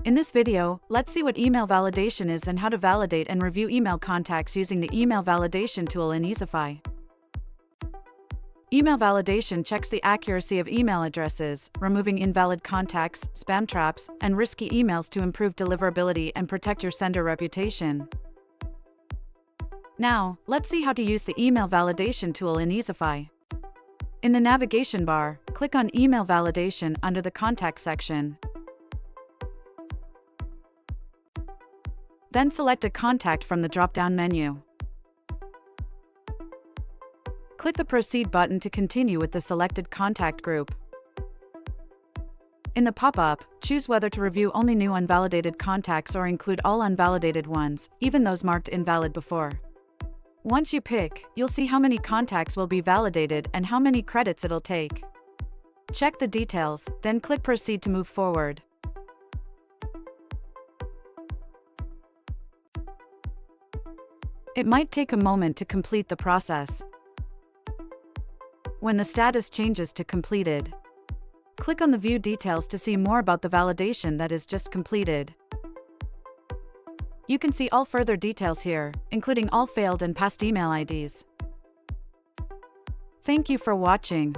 In this video, let's see what email validation is and how to validate and review email contacts using the email validation tool in Easify. Email validation checks the accuracy of email addresses, removing invalid contacts, spam traps, and risky emails to improve deliverability and protect your sender reputation. Now, let's see how to use the email validation tool in Easify. In the navigation bar, click on Email Validation under the Contact section. Then select a contact from the drop-down menu. Click the Proceed button to continue with the selected contact group. In the pop-up, choose whether to review only new unvalidated contacts or include all unvalidated ones, even those marked invalid before. Once you pick, you'll see how many contacts will be validated and how many credits it'll take. Check the details, then click Proceed to move forward. It might take a moment to complete the process. When the status changes to completed, click on the View Details to see more about the validation that is just completed. You can see all further details here, including all failed and past email IDs. Thank you for watching.